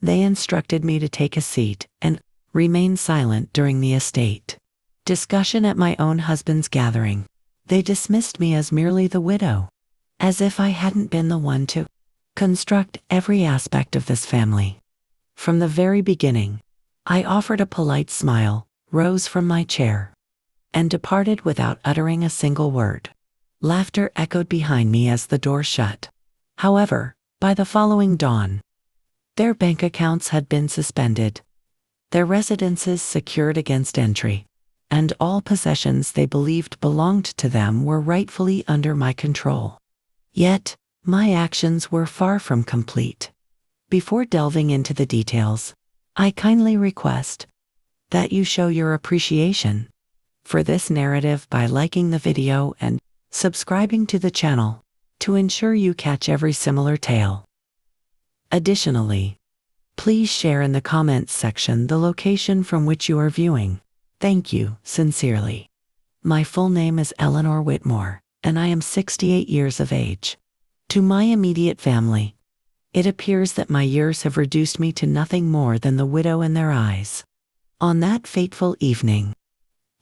They instructed me to take a seat and remain silent during the estate discussion at my own husband's gathering. They dismissed me as merely the widow, as if I hadn't been the one to construct every aspect of this family. From the very beginning, I offered a polite smile, rose from my chair, and departed without uttering a single word. Laughter echoed behind me as the door shut. However, by the following dawn, their bank accounts had been suspended, their residences secured against entry, and all possessions they believed belonged to them were rightfully under my control. Yet, my actions were far from complete. Before delving into the details, I kindly request that you show your appreciation for this narrative by liking the video and subscribing to the channel to ensure you catch every similar tale. Additionally, please share in the comments section the location from which you are viewing. Thank you, sincerely. My full name is Eleanor Whitmore, and I am 68 years of age. To my immediate family, it appears that my years have reduced me to nothing more than the widow in their eyes. On that fateful evening,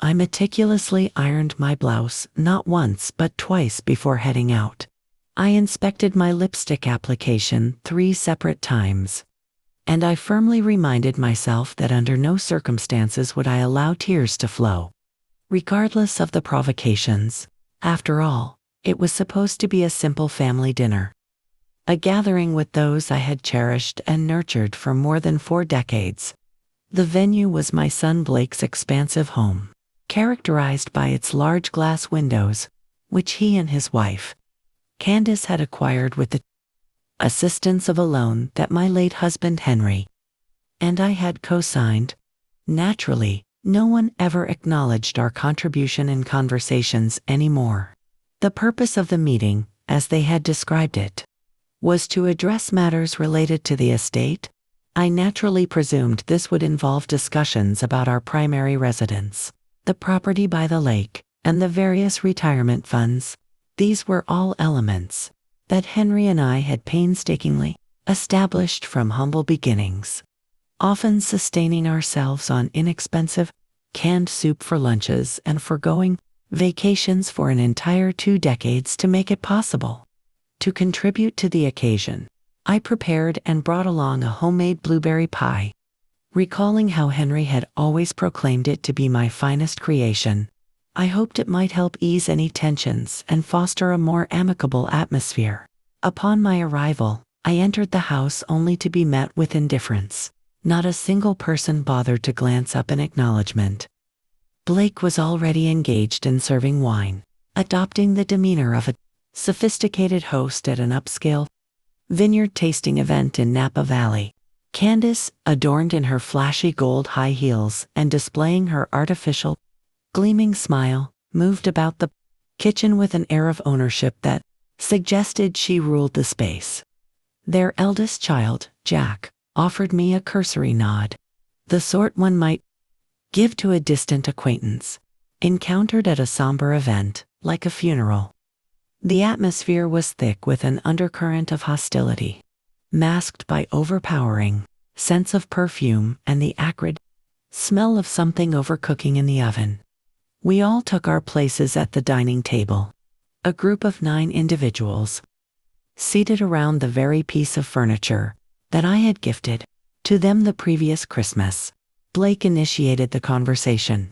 I meticulously ironed my blouse not once but twice before heading out. I inspected my lipstick application 3 separate times, and I firmly reminded myself that under no circumstances would I allow tears to flow, regardless of the provocations. After all, it was supposed to be a simple family dinner, a gathering with those I had cherished and nurtured for more than 4 decades. The venue was my son Blake's expansive home, characterized by its large glass windows, which he and his wife, Candace, had acquired with the assistance of a loan that my late husband Henry and I had co-signed. Naturally, no one ever acknowledged our contribution in conversations anymore. The purpose of the meeting, as they had described it, was to address matters related to the estate. I naturally presumed this would involve discussions about our primary residence, the property by the lake, and the various retirement funds. These were all elements that Henry and I had painstakingly established from humble beginnings, often sustaining ourselves on inexpensive canned soup for lunches and foregoing vacations for an entire 2 decades to make it possible. To contribute to the occasion, I prepared and brought along a homemade blueberry pie, recalling how Henry had always proclaimed it to be my finest creation. I hoped it might help ease any tensions and foster a more amicable atmosphere. Upon my arrival, I entered the house only to be met with indifference. Not a single person bothered to glance up in acknowledgement. Blake was already engaged in serving wine, adopting the demeanor of a sophisticated host at an upscale vineyard tasting event in Napa Valley. Candace, adorned in her flashy gold high heels and displaying her artificial, gleaming smile, moved about the kitchen with an air of ownership that suggested she ruled the space. Their eldest child, Jack, offered me a cursory nod, the sort one might give to a distant acquaintance, encountered at a somber event, like a funeral. The atmosphere was thick with an undercurrent of hostility, masked by overpowering scents of perfume and the acrid smell of something overcooking in the oven. We all took our places at the dining table, a group of 9 individuals, seated around the very piece of furniture that I had gifted to them the previous Christmas. Blake initiated the conversation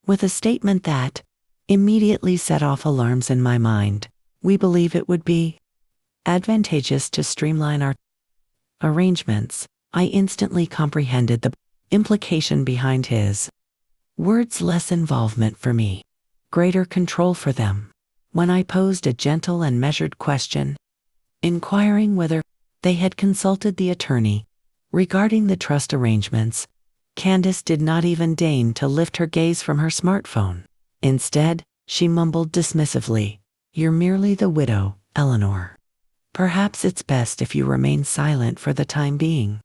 with a statement that immediately set off alarms in my mind. We believe it would be advantageous to streamline our arrangements. I instantly comprehended the implication behind his words: less involvement for me, greater control for them. When I posed a gentle and measured question, inquiring whether they had consulted the attorney regarding the trust arrangements, Candace did not even deign to lift her gaze from her smartphone. Instead, she mumbled dismissively, "You're merely the widow, Eleanor. Perhaps it's best if you remain silent for the time being."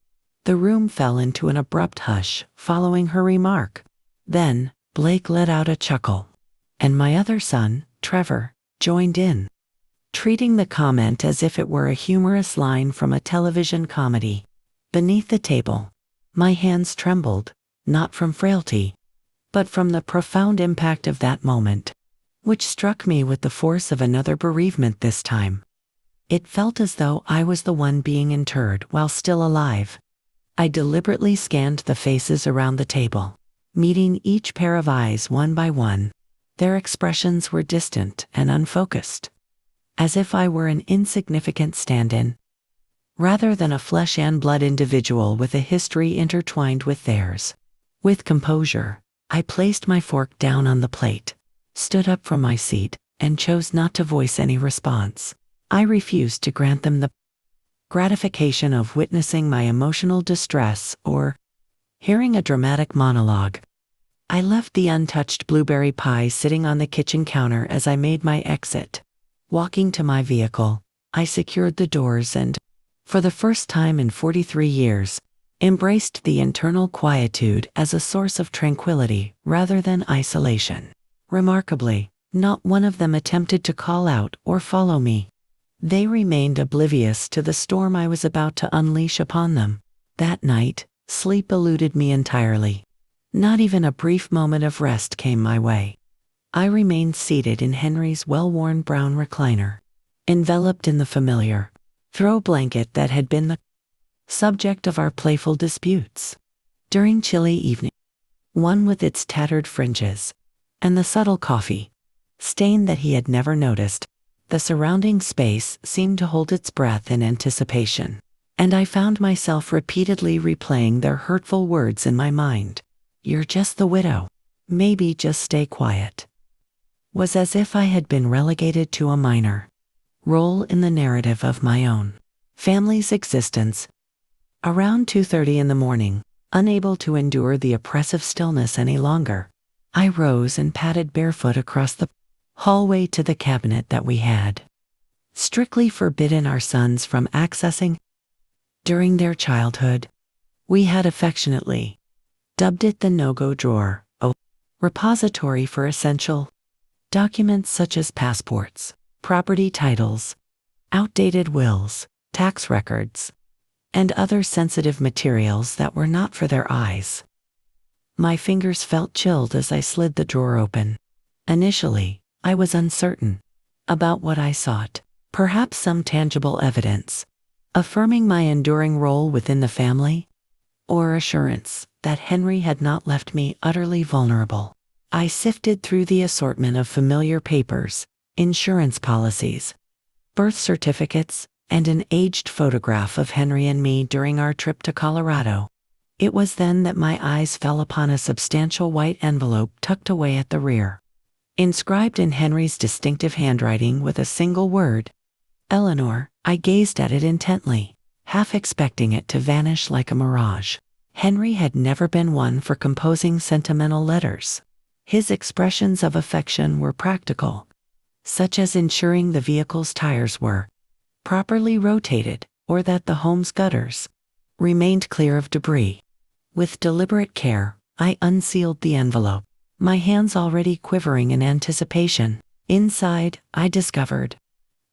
The room fell into an abrupt hush following her remark. Then, Blake let out a chuckle, and my other son, Trevor, joined in, treating the comment as if it were a humorous line from a television comedy. beneath the table. My hands trembled, not from frailty, but from the profound impact of that moment, which struck me with the force of another bereavement this time. It felt as though I was the one being interred while still alive. I deliberately scanned the faces around the table, meeting each pair of eyes one by one. Their expressions were distant and unfocused, as if I were an insignificant stand-in, rather than a flesh and blood individual with a history intertwined with theirs. With composure, I placed my fork down on the plate, stood up from my seat, and chose not to voice any response. I refused to grant them the gratification of witnessing my emotional distress or hearing a dramatic monologue. I left the untouched blueberry pie sitting on the kitchen counter as I made my exit. Walking to my vehicle, I secured the doors and, for the first time in 43 years, embraced the internal quietude as a source of tranquility rather than isolation. Remarkably, not one of them attempted to call out or follow me. They remained oblivious to the storm I was about to unleash upon them. That night, sleep eluded me entirely. Not even a brief moment of rest came my way. I remained seated in Henry's well-worn brown recliner, enveloped in the familiar throw blanket that had been the subject of our playful disputes. During chilly evening, one with its tattered fringes, and the subtle coffee stain that he had never noticed, the surrounding space seemed to hold its breath in anticipation, and I found myself repeatedly replaying their hurtful words in my mind. "You're just the widow. Maybe just stay quiet." Was as if I had been relegated to a minor role in the narrative of my own family's existence. Around 2:30 in the morning, unable to endure the oppressive stillness any longer, I rose and padded barefoot across the hallway to the cabinet that we had strictly forbidden our sons from accessing during their childhood. We had affectionately dubbed it the no-go drawer, a repository for essential documents such as passports, property titles, outdated wills, tax records, and other sensitive materials that were not for their eyes. My fingers felt chilled as I slid the drawer open. Initially, I was uncertain about what I sought. Perhaps some tangible evidence, affirming my enduring role within the family, or assurance that Henry had not left me utterly vulnerable. I sifted through the assortment of familiar papers, insurance policies, birth certificates, and an aged photograph of Henry and me during our trip to Colorado. It was then that my eyes fell upon a substantial white envelope tucked away at the rear. Inscribed in Henry's distinctive handwriting with a single word, "Eleanor." I gazed at it intently, half expecting it to vanish like a mirage. Henry had never been one for composing sentimental letters. His expressions of affection were practical, such as ensuring the vehicle's tires were properly rotated or that the home's gutters remained clear of debris. With deliberate care, I unsealed the envelope, my hands already quivering in anticipation. Inside, I discovered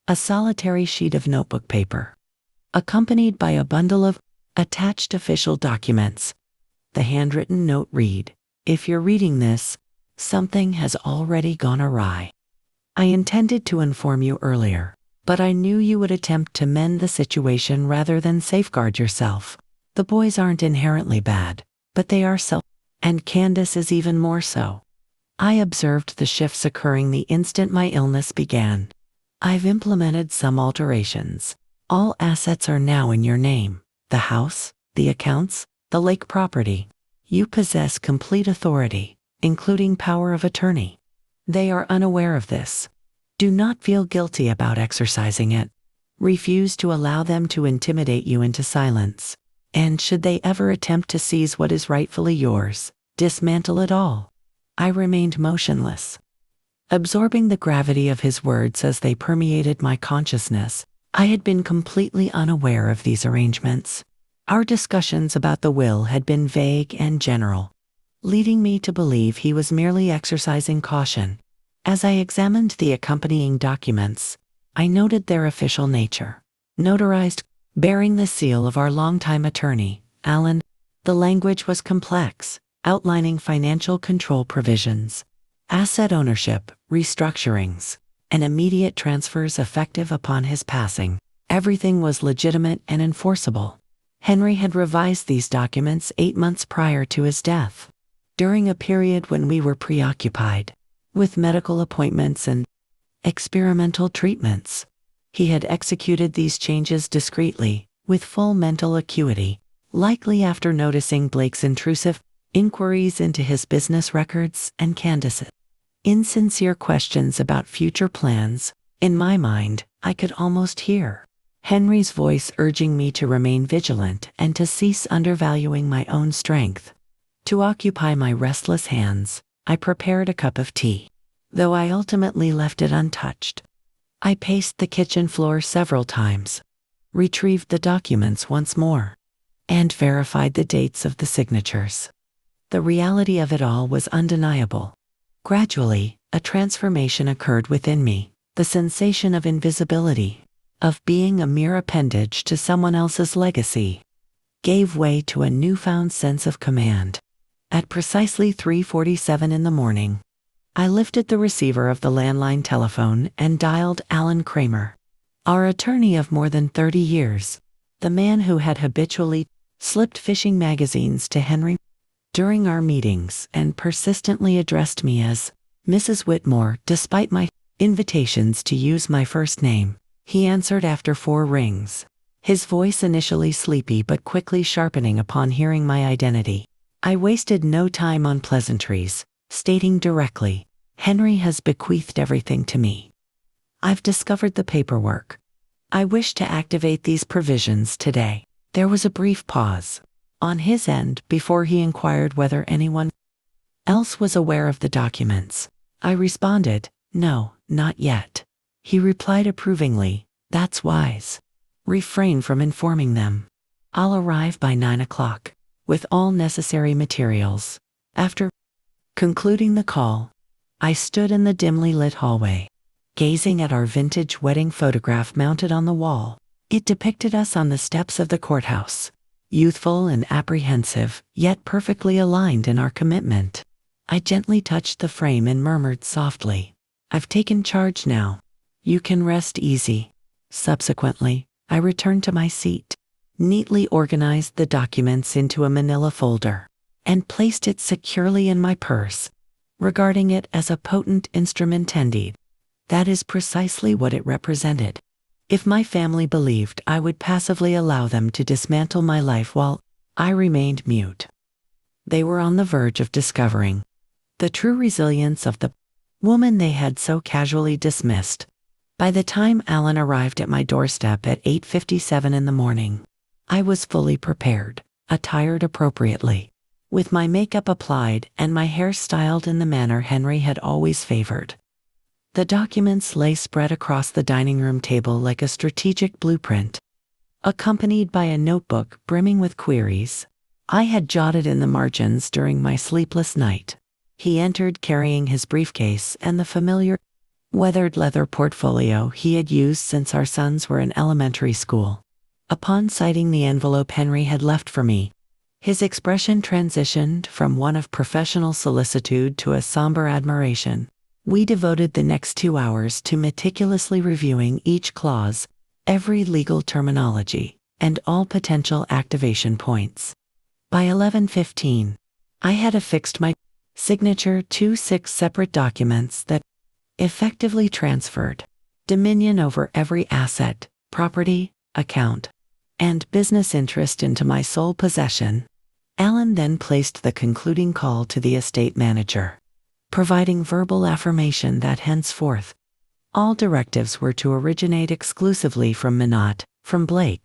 a solitary sheet of notebook paper, accompanied by a bundle of attached official documents. The handwritten note read, "If you're reading this, something has already gone awry. I intended to inform you earlier, but I knew you would attempt to mend the situation rather than safeguard yourself. The boys aren't inherently bad, but they are and Candace is even more so." I observed the shifts occurring the instant my illness began. "I've implemented some alterations. All assets are now in your name. The house, the accounts, the lake property. You possess complete authority, including power of attorney. They are unaware of this. Do not feel guilty about exercising it. Refuse to allow them to intimidate you into silence. And should they ever attempt to seize what is rightfully yours, dismantle it all." I remained motionless, absorbing the gravity of his words as they permeated my consciousness. I had been completely unaware of these arrangements. Our discussions about the will had been vague and general, leading me to believe he was merely exercising caution. As I examined the accompanying documents, I noted their official nature. Notarized bearing the seal of our longtime attorney, Alan. The language was complex, outlining financial control provisions, asset ownership, restructurings, and immediate transfers effective upon his passing. Everything was legitimate and enforceable. Henry had revised these documents 8 months prior to his death, during a period when we were preoccupied with medical appointments and experimental treatments. He had executed these changes discreetly, with full mental acuity, likely after noticing Blake's intrusive inquiries into his business records and Candace's insincere questions about future plans. In my mind, I could almost hear Henry's voice urging me to remain vigilant and to cease undervaluing my own strength. To occupy my restless hands, I prepared a cup of tea, though I ultimately left it untouched. I paced the kitchen floor several times, retrieved the documents once more, and verified the dates of the signatures. The reality of it all was undeniable. Gradually, a transformation occurred within me. The sensation of invisibility, of being a mere appendage to someone else's legacy, gave way to a newfound sense of command. At precisely 3:47 in the morning, I lifted the receiver of the landline telephone and dialed Alan Kramer, our attorney of more than 30 years, the man who had habitually slipped phishing magazines to Henry during our meetings and persistently addressed me as Mrs. Whitmore despite my invitations to use my first name. He answered after 4 rings, his voice initially sleepy but quickly sharpening upon hearing my identity. I wasted no time on pleasantries, stating directly, "Henry has bequeathed everything to me. I've discovered the paperwork. I wish to activate these provisions today." There was a brief pause on his end before he inquired whether anyone else was aware of the documents. I responded, "No, not yet." He replied approvingly, "That's wise. Refrain from informing them. I'll arrive by 9 o'clock, with all necessary materials." After concluding the call, I stood in the dimly lit hallway, gazing at our vintage wedding photograph mounted on the wall. It depicted us on the steps of the courthouse, youthful and apprehensive, yet perfectly aligned in our commitment. I gently touched the frame and murmured softly, "I've taken charge now. You can rest easy." Subsequently, I returned to my seat, neatly organized the documents into a manila folder, and placed it securely in my purse, regarding it as a potent instrumentendi. That is precisely what it represented. If my family believed I would passively allow them to dismantle my life while I remained mute, they were on the verge of discovering the true resilience of the woman they had so casually dismissed. By the time Alan arrived at my doorstep at 8:57 in the morning, I was fully prepared, attired appropriately, with my makeup applied and my hair styled in the manner Henry had always favored. The documents lay spread across the dining room table like a strategic blueprint, accompanied by a notebook brimming with queries I had jotted in the margins during my sleepless night. He entered carrying his briefcase and the familiar, weathered leather portfolio he had used since our sons were in elementary school. Upon sighting the envelope Henry had left for me, his expression transitioned from one of professional solicitude to a somber admiration. We devoted the next 2 hours to meticulously reviewing each clause, every legal terminology, and all potential activation points. By 11:15, I had affixed my signature to 6 separate documents that effectively transferred dominion over every asset, property, account, and business interest into my sole possession. Alan then placed the concluding call to the estate manager, providing verbal affirmation that henceforth, all directives were to originate exclusively from me, not from Blake,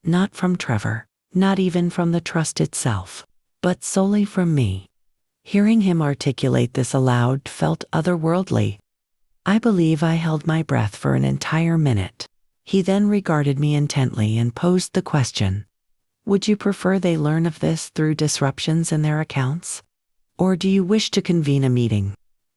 not from Trevor, not even from the trust itself, but solely from me. Hearing him articulate this aloud felt otherworldly. I believe I held my breath for an entire minute. He then regarded me intently and posed the question, "Would you prefer they learn of this through disruptions in their accounts? Or do you wish to convene a meeting?"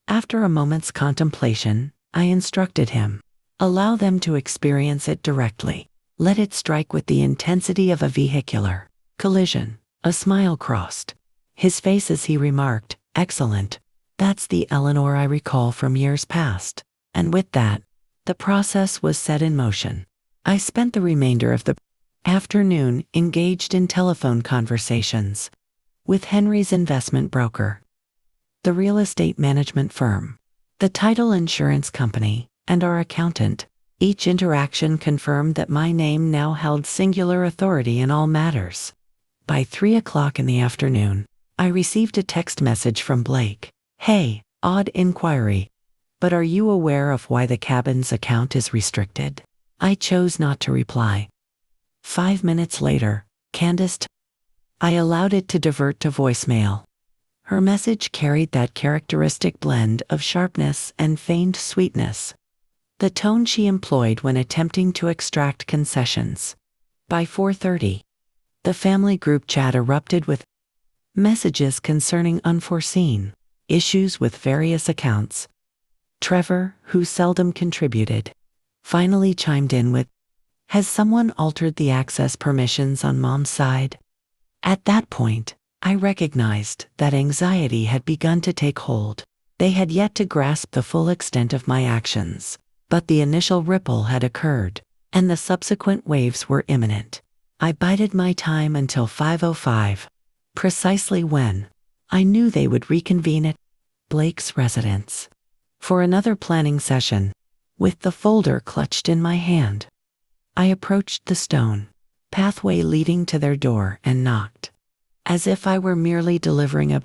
After a moment's contemplation, I instructed him, "Allow them to experience it directly. let it strike with the intensity of a vehicular collision. A smile crossed his face as he remarked, "Excellent. That's the Eleanor I recall from years past." And with that, the process was set in motion. I spent the remainder of the afternoon engaged in telephone conversations with Henry's investment broker, the real estate management firm, the title insurance company, and our accountant. Each interaction confirmed that my name now held singular authority in all matters. By 3 o'clock in the afternoon, I received a text message from Blake. "Hey, odd inquiry, but are you aware of why the cabin's account is restricted?" I chose not to reply. 5 minutes later, Candace. I allowed it to divert to voicemail. Her message carried that characteristic blend of sharpness and feigned sweetness, the tone she employed when attempting to extract concessions. By 4:30, the family group chat erupted with messages concerning unforeseen issues with various accounts. Trevor, who seldom contributed, finally chimed in with, "Has someone altered the access permissions on Mom's side?" At that point, I recognized that anxiety had begun to take hold. They had yet to grasp the full extent of my actions, but the initial ripple had occurred, and the subsequent waves were imminent. I bided my time until 5:05, precisely when I knew they would reconvene at Blake's residence for another planning session. With the folder clutched in my hand, I approached the stone pathway leading to their door and knocked. As if I were merely delivering a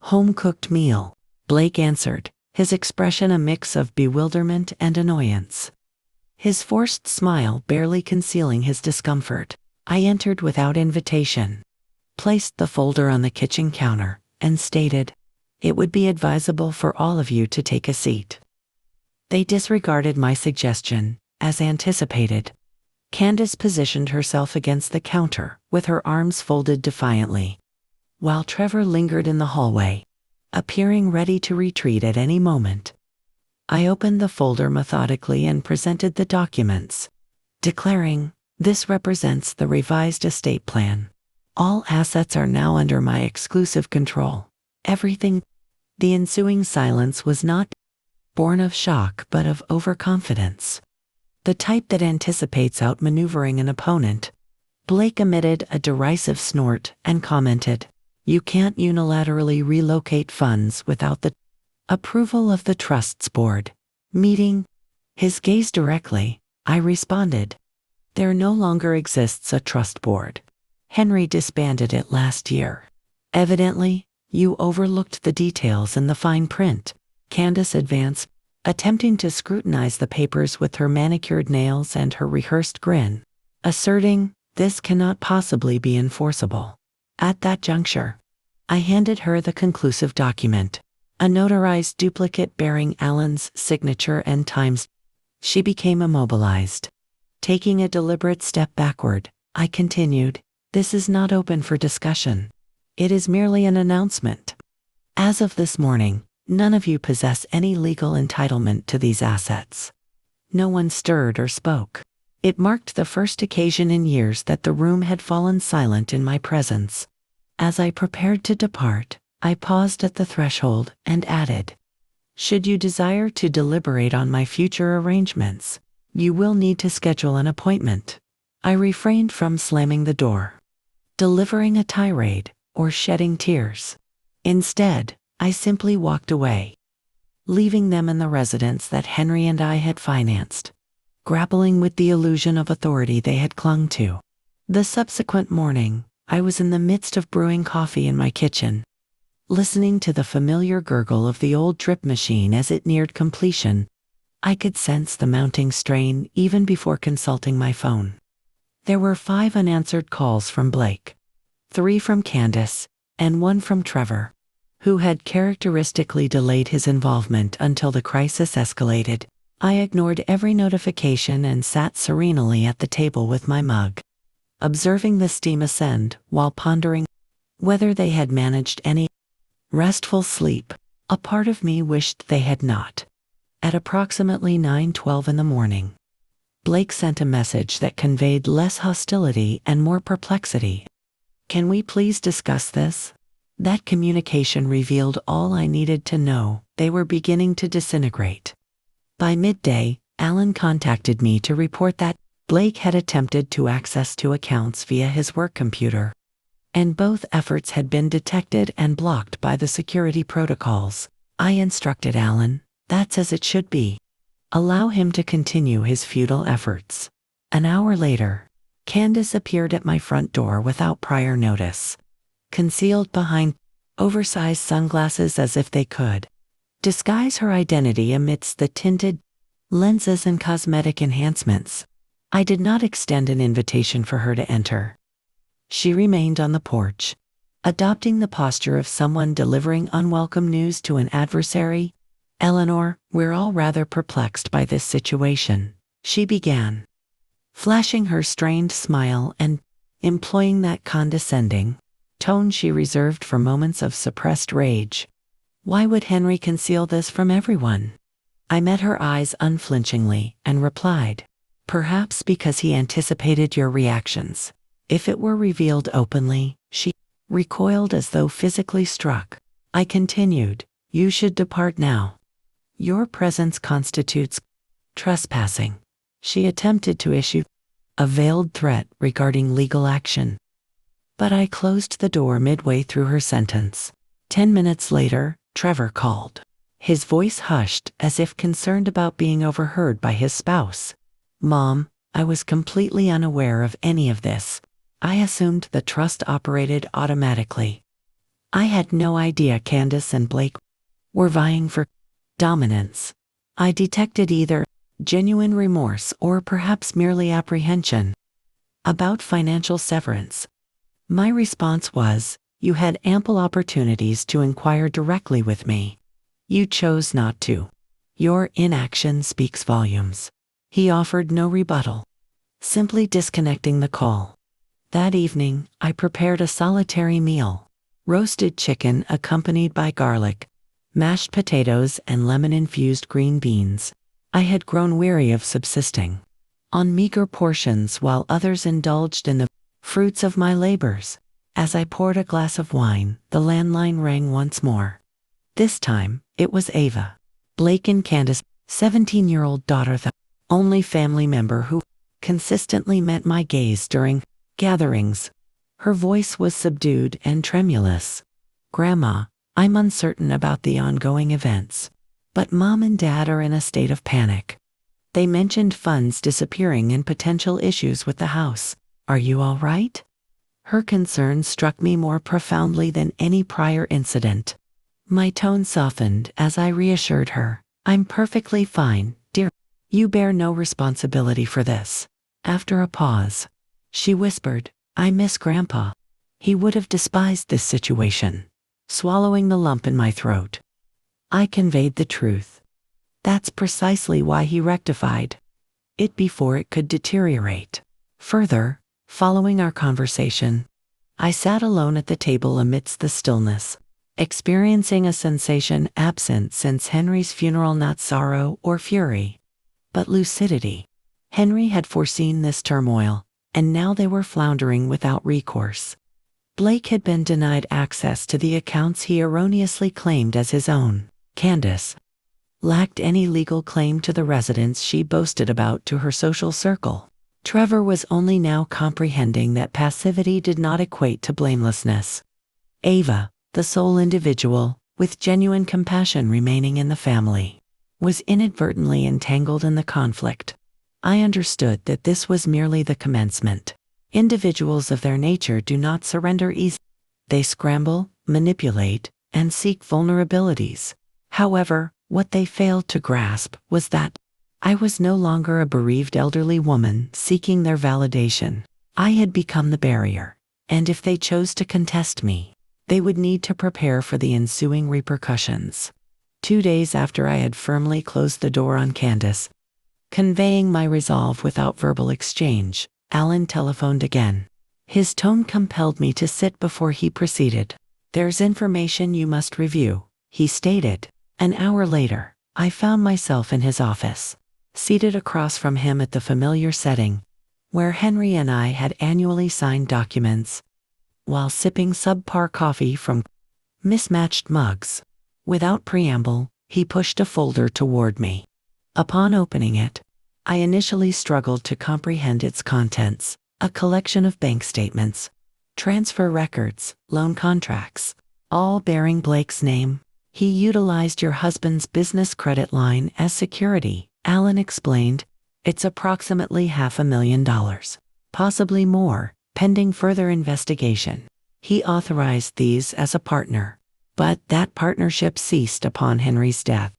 home-cooked meal, Blake answered, his expression a mix of bewilderment and annoyance, his forced smile barely concealing his discomfort. I entered without invitation, placed the folder on the kitchen counter, and stated, "It would be advisable for all of you to take a seat." They disregarded my suggestion, as anticipated. Candace positioned herself against the counter, with her arms folded defiantly, while Trevor lingered in the hallway, appearing ready to retreat at any moment. I opened the folder methodically and presented the documents, declaring, "This represents the revised estate plan. All assets are now under my exclusive control. Everything." The ensuing silence was not born of shock but of overconfidence, the type that anticipates outmaneuvering an opponent. Blake emitted a derisive snort and commented, "You can't unilaterally relocate funds without the approval of the Trusts Board meeting." His gaze directly, I responded, "There no longer exists a trust board. Henry disbanded it last year." "Evidently, you overlooked the details in the fine print." Candace advanced, attempting to scrutinize the papers with her manicured nails and her rehearsed grin, asserting, "This cannot possibly be enforceable." At that juncture, I handed her the conclusive document, a notarized duplicate bearing Allen's signature and times. She became immobilized. Taking a deliberate step backward, I continued, "This is not open for discussion. It is merely an announcement. As of this morning, none of you possess any legal entitlement to these assets." No one stirred or spoke. It marked the first occasion in years that the room had fallen silent in my presence. As I prepared to depart, I paused at the threshold and added, "Should you desire to deliberate on my future arrangements, you will need to schedule an appointment." I refrained from slamming the door, delivering a tirade, or shedding tears. Instead, I simply walked away, leaving them in the residence that Henry and I had financed, grappling with the illusion of authority they had clung to. The subsequent morning, I was in the midst of brewing coffee in my kitchen, listening to the familiar gurgle of the old drip machine as it neared completion. I could sense the mounting strain even before consulting my phone. There were 5 unanswered calls from Blake, 3 from Candace, and 1 from Trevor, who had characteristically delayed his involvement until the crisis escalated. I ignored every notification and sat serenely at the table with my mug, observing the steam ascend while pondering whether they had managed any restful sleep. A part of me wished they had not. At approximately 9:12 in the morning, Blake sent a message that conveyed less hostility and more perplexity. "Can we please discuss this?" That communication revealed all I needed to know. They were beginning to disintegrate. By midday, Alan contacted me to report that Blake had attempted to access two accounts via his work computer, and both efforts had been detected and blocked by the security protocols. I instructed Alan, "That's as it should be. Allow him to continue his futile efforts." An hour later, Candace appeared at my front door without prior notice, concealed behind oversized sunglasses as if they could disguise her identity amidst the tinted lenses and cosmetic enhancements. I did not extend an invitation for her to enter. She remained on the porch, adopting the posture of someone delivering unwelcome news to an adversary. "Eleanor, we're all rather perplexed by this situation," she began, flashing her strained smile and employing that condescending tone she reserved for moments of suppressed rage. "Why would Henry conceal this from everyone?" I met her eyes unflinchingly and replied, "Perhaps because he anticipated your reactions. If it were revealed openly," she recoiled as though physically struck. I continued, "You should depart now. Your presence constitutes trespassing." She attempted to issue a veiled threat regarding legal action, but I closed the door midway through her sentence. 10 minutes later, Trevor called, his voice hushed as if concerned about being overheard by his spouse. "Mom, I was completely unaware of any of this. I assumed the trust operated automatically. I had no idea Candace and Blake were vying for dominance." I detected either genuine remorse or perhaps merely apprehension about financial severance. My response was, "You had ample opportunities to inquire directly with me. You chose not to. Your inaction speaks volumes." He offered no rebuttal, simply disconnecting the call. That evening, I prepared a solitary meal: roasted chicken accompanied by garlic, mashed potatoes, and lemon-infused green beans. I had grown weary of subsisting on meager portions while others indulged in the fruits of my labors. As I poured a glass of wine, the landline rang once more. This time, it was Ava, Blake and Candace's 17-year-old daughter, the only family member who consistently met my gaze during gatherings. Her voice was subdued and tremulous. "Grandma, I'm uncertain about the ongoing events, but Mom and Dad are in a state of panic. They mentioned funds disappearing and potential issues with the house. Are you all right?" Her concern struck me more profoundly than any prior incident. My tone softened as I reassured her, "I'm perfectly fine, dear. You bear no responsibility for this." After a pause, she whispered, "I miss Grandpa. He would have despised this situation." Swallowing the lump in my throat, I conveyed the truth. "That's precisely why he rectified it before it could deteriorate." Further, following our conversation, I sat alone at the table amidst the stillness, experiencing a sensation absent since Henry's funeral, not sorrow or fury, but lucidity. Henry had foreseen this turmoil, and now they were floundering without recourse. Blake had been denied access to the accounts he erroneously claimed as his own. Candace lacked any legal claim to the residence she boasted about to her social circle. Trevor was only now comprehending that passivity did not equate to blamelessness. Ava, the sole individual, with genuine compassion remaining in the family, was inadvertently entangled in the conflict. I understood that this was merely the commencement. Individuals of their nature do not surrender easily. They scramble, manipulate, and seek vulnerabilities. However, what they failed to grasp was that I was no longer a bereaved elderly woman seeking their validation. I had become the barrier, and if they chose to contest me, they would need to prepare for the ensuing repercussions. 2 days after I had firmly closed the door on Candace, conveying my resolve without verbal exchange, Alan telephoned again. His tone compelled me to sit before he proceeded. "There's information you must review," he stated. An hour later, I found myself in his office, seated across from him at the familiar setting, where Henry and I had annually signed documents, while sipping subpar coffee from mismatched mugs. Without preamble, he pushed a folder toward me. Upon opening it, I initially struggled to comprehend its contents: a collection of bank statements, transfer records, loan contracts, all bearing Blake's name. "He utilized your husband's business credit line as security," Alan explained. "It's approximately $500,000, possibly more, pending further investigation. He authorized these as a partner, but that partnership ceased upon Henry's death,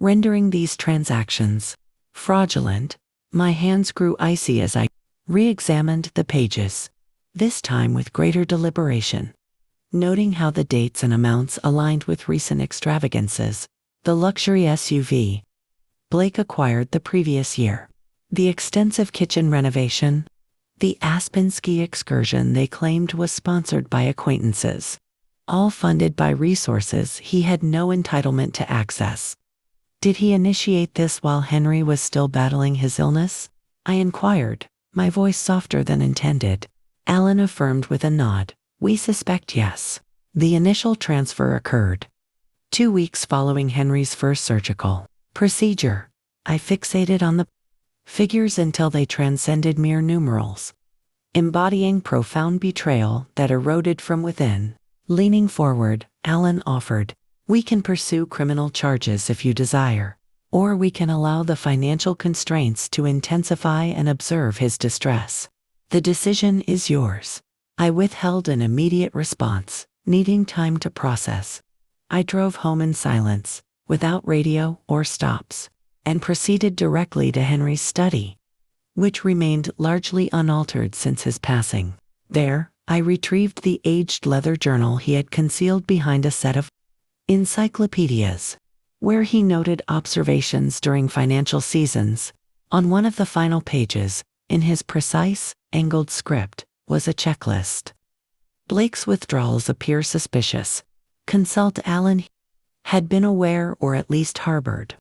rendering these transactions fraudulent." My hands grew icy as I re-examined the pages, this time with greater deliberation, noting how the dates and amounts aligned with recent extravagances: the luxury SUV Blake acquired the previous year, the extensive kitchen renovation, the Aspen ski excursion they claimed was sponsored by acquaintances, all funded by resources he had no entitlement to access. Did he initiate this while Henry was still battling his illness? I inquired, my voice softer than intended. Alan affirmed with a nod. "We suspect yes. The initial transfer occurred 2 weeks following Henry's first surgical procedure." I fixated on the figures until they transcended mere numerals, embodying profound betrayal that eroded from within. Leaning forward, Alan offered, "We can pursue criminal charges if you desire, or we can allow the financial constraints to intensify and observe his distress. The decision is yours." I withheld an immediate response, needing time to process. I drove home in silence, without radio or stops, and proceeded directly to Henry's study, which remained largely unaltered since his passing. There, I retrieved the aged leather journal he had concealed behind a set of encyclopedias, where he noted observations during financial seasons. On one of the final pages, in his precise, angled script, was a checklist. "Blake's withdrawals appear suspicious. Consult Alan." Had been aware, or at least harbored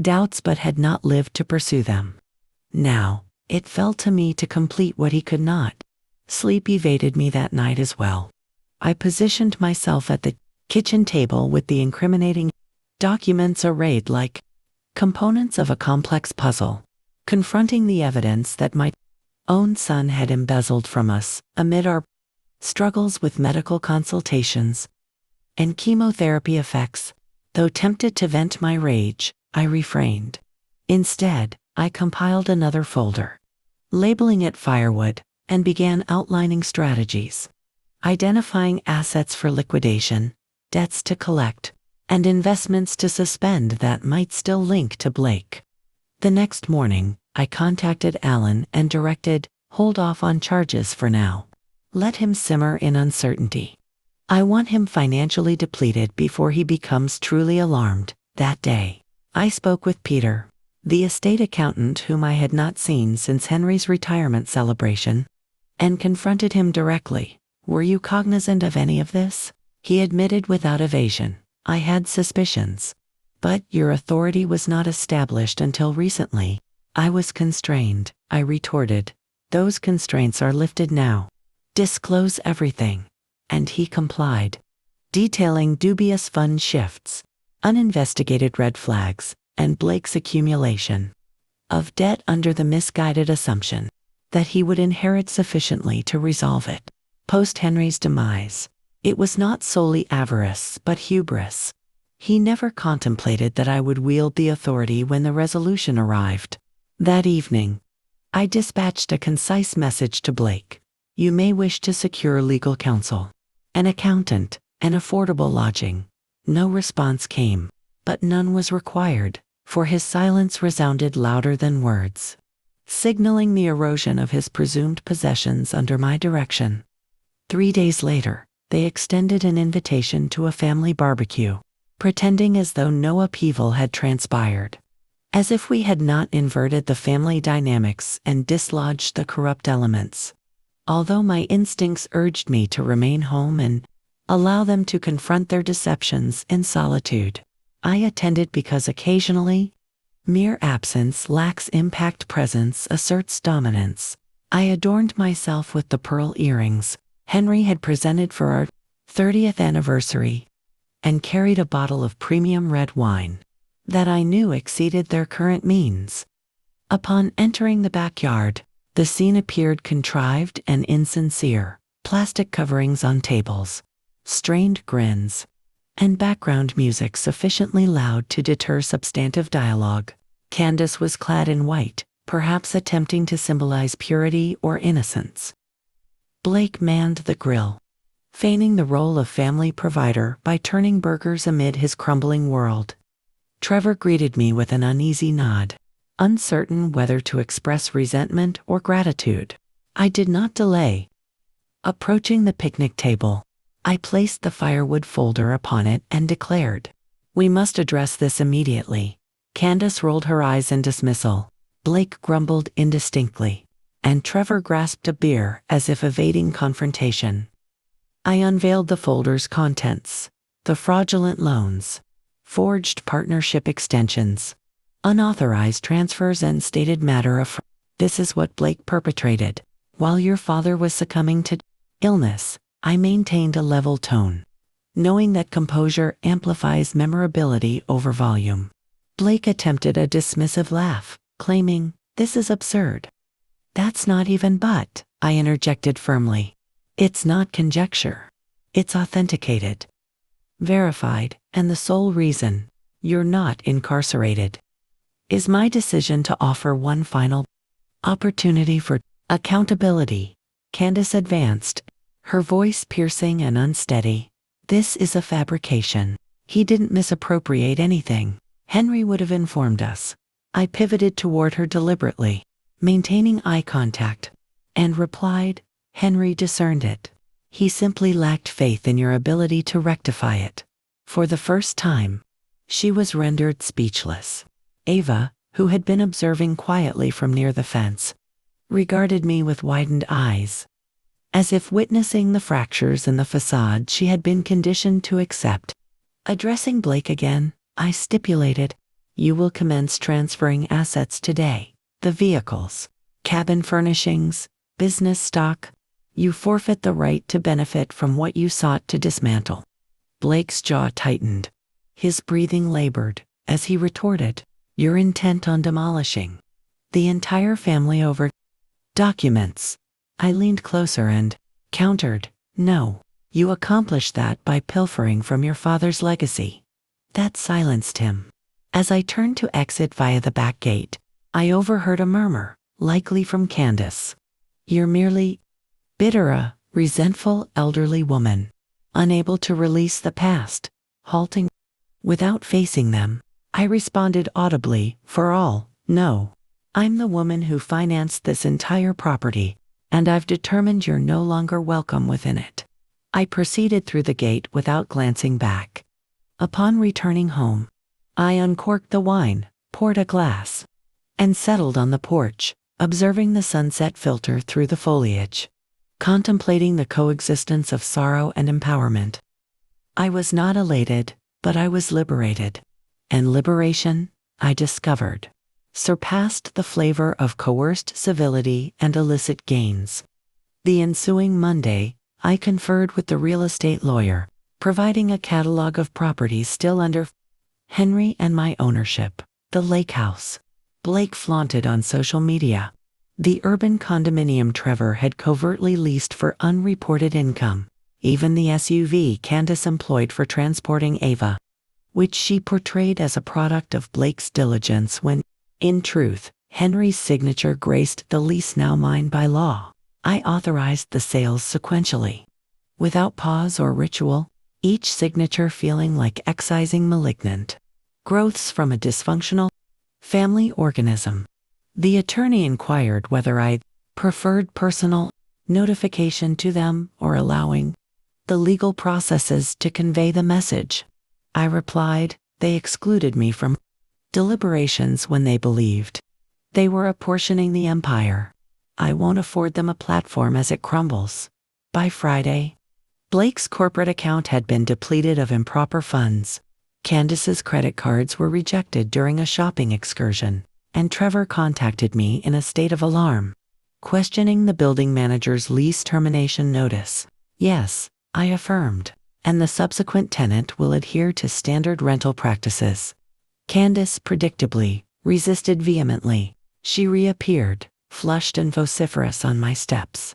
doubts, but had not lived to pursue them. Now, it fell to me to complete what he could not. Sleep evaded me that night as well. I positioned myself at the kitchen table with the incriminating documents arrayed like components of a complex puzzle, confronting the evidence that my own son had embezzled from us amid our struggles with medical consultations and chemotherapy effects. Though tempted to vent my rage, I refrained. Instead, I compiled another folder, labeling it firewood, and began outlining strategies, identifying assets for liquidation, debts to collect, and investments to suspend that might still link to Blake. The next morning, I contacted Alan and directed, "Hold off on charges for now. Let him simmer in uncertainty. I want him financially depleted before he becomes truly alarmed." That day, I spoke with Peter, the estate accountant whom I had not seen since Henry's retirement celebration, and confronted him directly. "Were you cognizant of any of this?" He admitted without evasion, "I had suspicions. But your authority was not established until recently." I was constrained, I retorted. "Those constraints are lifted now. Disclose everything." And he complied, detailing dubious fund shifts, uninvestigated red flags, and Blake's accumulation of debt under the misguided assumption that he would inherit sufficiently to resolve it. Post Henry's demise, it was not solely avarice but hubris. He never contemplated that I would wield the authority when the resolution arrived. That evening, I dispatched a concise message to Blake. "You may wish to secure legal counsel, an accountant, and affordable lodging." No response came, but none was required, for his silence resounded louder than words, signaling the erosion of his presumed possessions under my direction. 3 days later, they extended an invitation to a family barbecue, pretending as though no upheaval had transpired, as if we had not inverted the family dynamics and dislodged the corrupt elements. Although my instincts urged me to remain home and allow them to confront their deceptions in solitude, I attended because occasionally, Mere absence lacks impact, presence asserts dominance. I adorned myself with the pearl earrings Henry had presented for our 30th anniversary and carried a bottle of premium red wine that I knew exceeded their current means. Upon entering the backyard, the scene appeared contrived and insincere. Plastic coverings on tables, strained grins, and background music sufficiently loud to deter substantive dialogue. Candace was clad in white, perhaps attempting to symbolize purity or innocence. Blake manned the grill, feigning the role of family provider by turning burgers amid his crumbling world. Trevor greeted me with an uneasy nod, uncertain whether to express resentment or gratitude. I did not delay. Approaching the picnic table, I placed the firewood folder upon it and declared, "We must address this immediately." Candace rolled her eyes in dismissal. Blake grumbled indistinctly, and Trevor grasped a beer as if evading confrontation. I unveiled the folder's contents: the fraudulent loans, forged partnership extensions, unauthorized transfers, and stated matter of this is what Blake perpetrated. While your father was succumbing to illness, I maintained a level tone, knowing that composure amplifies memorability over volume. Blake attempted a dismissive laugh, claiming, "This is absurd." "That's not even but," I interjected firmly. "It's not conjecture. It's authenticated, verified, and the sole reason you're not incarcerated is my decision to offer one final opportunity for accountability." Candace advanced, her voice piercing and unsteady. "This is a fabrication. He didn't misappropriate anything. Henry would have informed us." I pivoted toward her deliberately, maintaining eye contact, and replied, "Henry discerned it. He simply lacked faith in your ability to rectify it." For the first time, she was rendered speechless. Ava, who had been observing quietly from near the fence, regarded me with widened eyes, as if witnessing the fractures in the facade she had been conditioned to accept. Addressing Blake again, I stipulated, "You will commence transferring assets today: the vehicles, cabin furnishings, business stock. You forfeit the right to benefit from what you sought to dismantle." Blake's jaw tightened. His breathing labored as he retorted, "You're intent on demolishing the entire family over documents." I leaned closer and countered, "No, you accomplished that by pilfering from your father's legacy." That silenced him. As I turned to exit via the back gate, I overheard a murmur, likely from Candace. "You're merely bitter," a resentful elderly woman, unable to release the past, halting. Without facing them, I responded audibly, "For all, no. I'm the woman who financed this entire property, and I've determined you're no longer welcome within it." I proceeded through the gate without glancing back. Upon returning home, I uncorked the wine, poured a glass, and settled on the porch, observing the sunset filter through the foliage, contemplating the coexistence of sorrow and empowerment. I was not elated, but I was liberated. And liberation, I discovered, surpassed the flavor of coerced civility and illicit gains. The ensuing Monday, I conferred with the real estate lawyer, providing a catalog of properties still under Henry and my ownership. The lake house Blake flaunted on social media. The urban condominium Trevor had covertly leased for unreported income. Even the SUV Candace employed for transporting Ava, which she portrayed as a product of Blake's diligence when, in truth, Henry's signature graced the lease now mine by law. I authorized the sales sequentially, without pause or ritual, each signature feeling like excising malignant growths from a dysfunctional family organism. The attorney inquired whether I preferred personal notification to them or allowing the legal processes to convey the message. I replied, they excluded me from deliberations when they believed they were apportioning the empire. I won't afford them a platform as it crumbles. By Friday, Blake's corporate account had been depleted of improper funds. Candace's credit cards were rejected during a shopping excursion, and Trevor contacted me in a state of alarm, questioning the building manager's lease termination notice. Yes, I affirmed, and the subsequent tenant will adhere to standard rental practices. Candace, predictably, resisted vehemently. She reappeared, flushed and vociferous on my steps,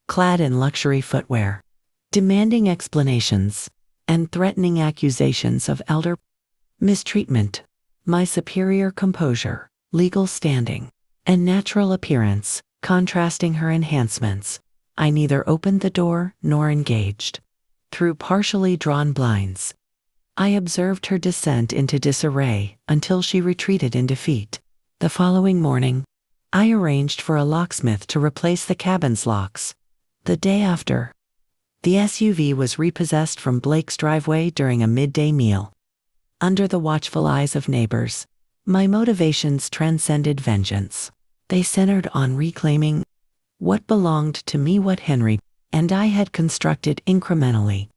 clad in luxury footwear, demanding explanations and threatening accusations of elder mistreatment. My superior composure, legal standing, and natural appearance, contrasting her enhancements, I neither opened the door nor engaged. Through partially drawn blinds, I observed her descent into disarray until she retreated in defeat. The following morning, I arranged for a locksmith to replace the cabin's locks. The day after, the SUV was repossessed from Blake's driveway during a midday meal. Under the watchful eyes of neighbors, my motivations transcended vengeance. They centered on reclaiming what belonged to me, what Henry and I had constructed incrementally,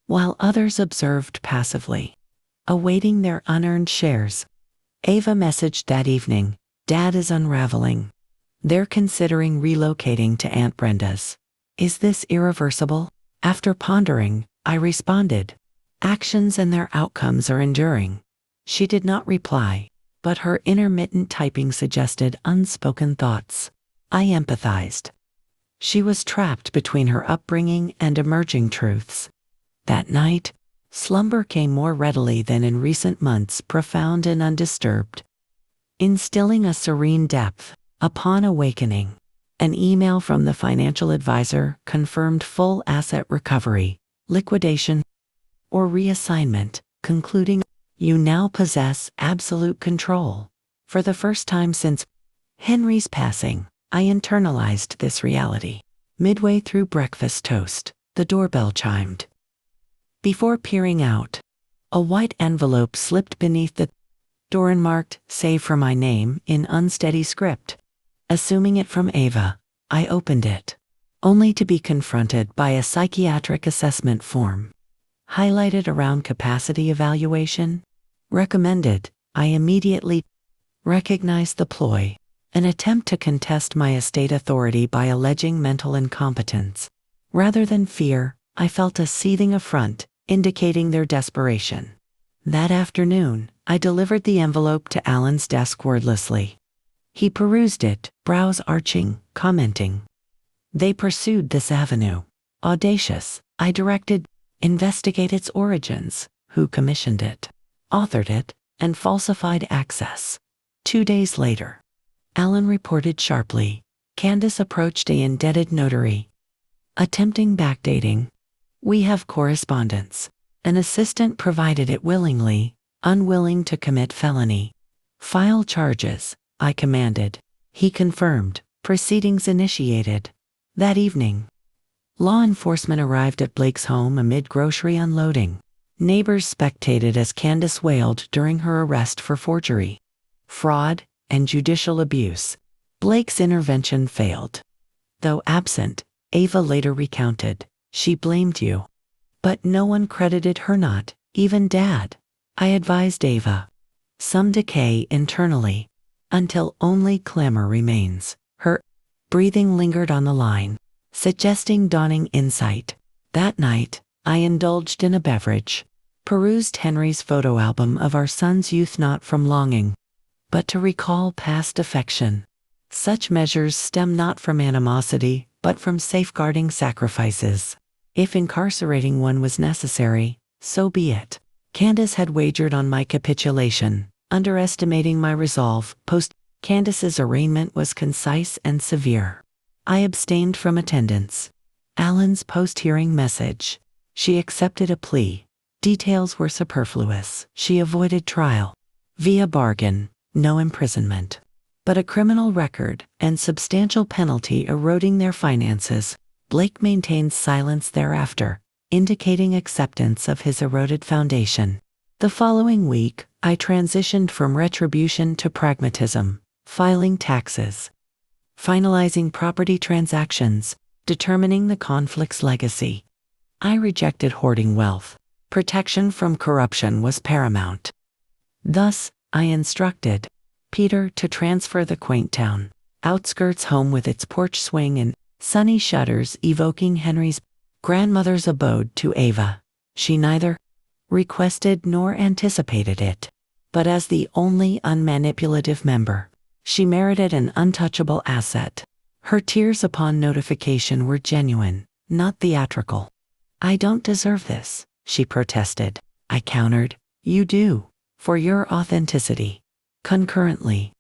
while others observed passively, awaiting their unearned shares. Ava messaged that evening, "Dad is unraveling. They're considering relocating to Aunt Brenda's. Is this irreversible?" After pondering, I responded, "Actions and their outcomes are enduring." She did not reply, but her intermittent typing suggested unspoken thoughts. I empathized. She was trapped between her upbringing and emerging truths. That night, slumber came more readily than in recent months, profound and undisturbed, instilling a serene depth. Upon awakening, an email from the financial advisor confirmed full asset recovery, liquidation, or reassignment, concluding, "You now possess absolute control." For the first time since Henry's passing, I internalized this reality. Midway through breakfast toast, the doorbell chimed. Before peering out, a white envelope slipped beneath the door and marked "Save for my name" in unsteady script. Assuming it from Ava, I opened it, only to be confronted by a psychiatric assessment form, highlighted around capacity evaluation. Recommended. I immediately recognized the ploy, an attempt to contest my estate authority by alleging mental incompetence. Rather than fear, I felt a seething affront, indicating their desperation. That afternoon, I delivered the envelope to Alan's desk wordlessly. He perused it, brows arching, commenting, "They pursued this avenue. Audacious." I directed, "Investigate its origins. Who commissioned it, authored it, and falsified access." 2 days later, Alan reported sharply, "Candace approached a indebted notary, attempting backdating. We have correspondence. An assistant provided it willingly, unwilling to commit felony. File charges," I commanded. He confirmed. Proceedings initiated. That evening, law enforcement arrived at Blake's home amid grocery unloading. Neighbors spectated as Candace wailed during her arrest for forgery, fraud, and judicial abuse. Blake's intervention failed. Though absent, Ava later recounted, "She blamed you." But no one credited her, not even Dad. I advised Ava, "Some decay internally, until only clamor remains." Her breathing lingered on the line, suggesting dawning insight. That night, I indulged in a beverage, perused Henry's photo album of our son's youth, not from longing, but to recall past affection. Such measures stem not from animosity, but from safeguarding sacrifices. If incarcerating one was necessary, so be it. Candace had wagered on my capitulation, underestimating my resolve. Candace's arraignment was concise and severe. I abstained from attendance. Alan's post-hearing message. She accepted a plea. Details were superfluous. She avoided trial. Via bargain, no imprisonment, but a criminal record and substantial penalty eroding their finances. Blake maintained silence thereafter, indicating acceptance of his eroded foundation. The following week, I transitioned from retribution to pragmatism, filing taxes, finalizing property transactions, determining the conflict's legacy. I rejected hoarding wealth, Protection from corruption was paramount. Thus, I instructed Peter to transfer the quaint town outskirts home with its porch swing and sunny shutters evoking Henry's grandmother's abode to Ava. She neither requested nor anticipated it, but as the only unmanipulative member, she merited an untouchable asset. Her tears upon notification were genuine, not theatrical. "I don't deserve this," she protested. I countered, "You do, for your authenticity." Concurrently,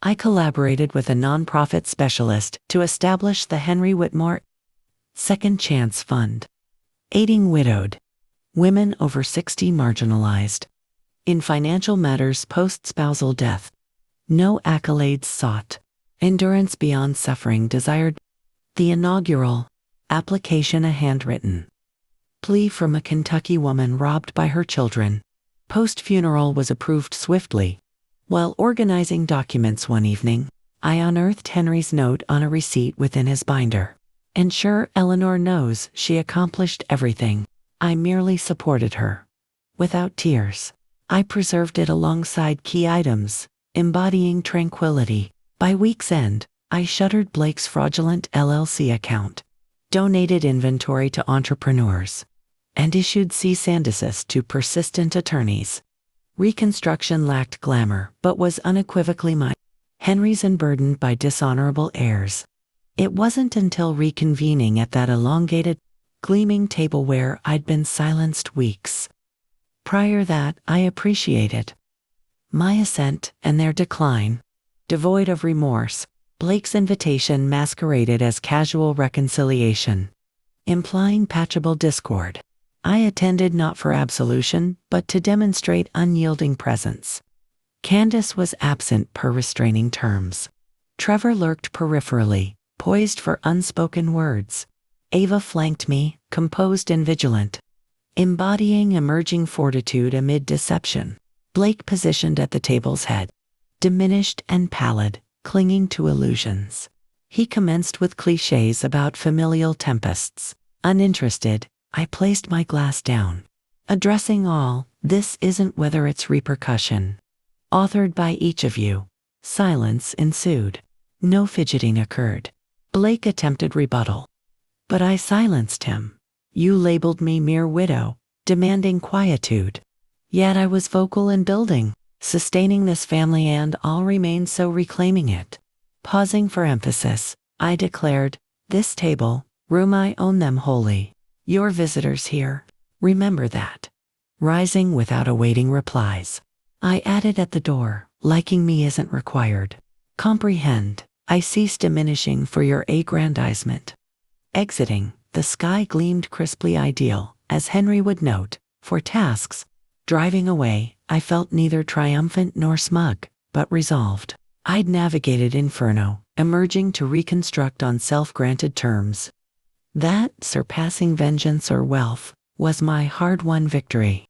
I collaborated with a nonprofit specialist to establish the Henry Whitmore Second Chance Fund, aiding widowed women over 60 marginalized in financial matters post-spousal death. No accolades sought, endurance beyond suffering desired. The inaugural application, a handwritten plea from a Kentucky woman robbed by her children. Post-funeral was approved swiftly. While organizing documents one evening, I unearthed Henry's note on a receipt within his binder. "Ensure Eleanor knows she accomplished everything. I merely supported her." Without tears, I preserved it alongside key items, embodying tranquility. By week's end, I shuttered Blake's fraudulent LLC account, donated inventory to entrepreneurs, and issued cease and desist to persistent attorneys. Reconstruction lacked glamour, but was unequivocally mine. Henry's unburdened by dishonorable heirs. It wasn't until reconvening at that elongated, gleaming table where I'd been silenced weeks prior that I appreciated my ascent and their decline. Devoid of remorse, Blake's invitation masqueraded as casual reconciliation, implying patchable discord. I attended not for absolution, but to demonstrate unyielding presence. Candace was absent per restraining terms. Trevor lurked peripherally, poised for unspoken words. Ava flanked me, composed and vigilant, embodying emerging fortitude amid deception. Blake positioned at the table's head, diminished and pallid, clinging to illusions. He commenced with cliches about familial tempests. Uninterested, I placed my glass down, addressing all, "This isn't whether it's repercussion. Authored by each of you." Silence ensued. No fidgeting occurred. Blake attempted rebuttal, but I silenced him. "You labeled me mere widow, demanding quietude. Yet I was vocal in building, sustaining this family, and I'll remain so, reclaiming it." Pausing for emphasis, I declared, "This table, room, I own them wholly. Your visitors here, remember that." Rising without awaiting replies, I added at the door, "Liking me isn't required. Comprehend, I cease diminishing for your aggrandizement." Exiting, the sky gleamed crisply ideal, as Henry would note, for tasks. Driving away, I felt neither triumphant nor smug, but resolved. I'd navigated inferno, emerging to reconstruct on self-granted terms. That, surpassing vengeance or wealth, was my hard-won victory.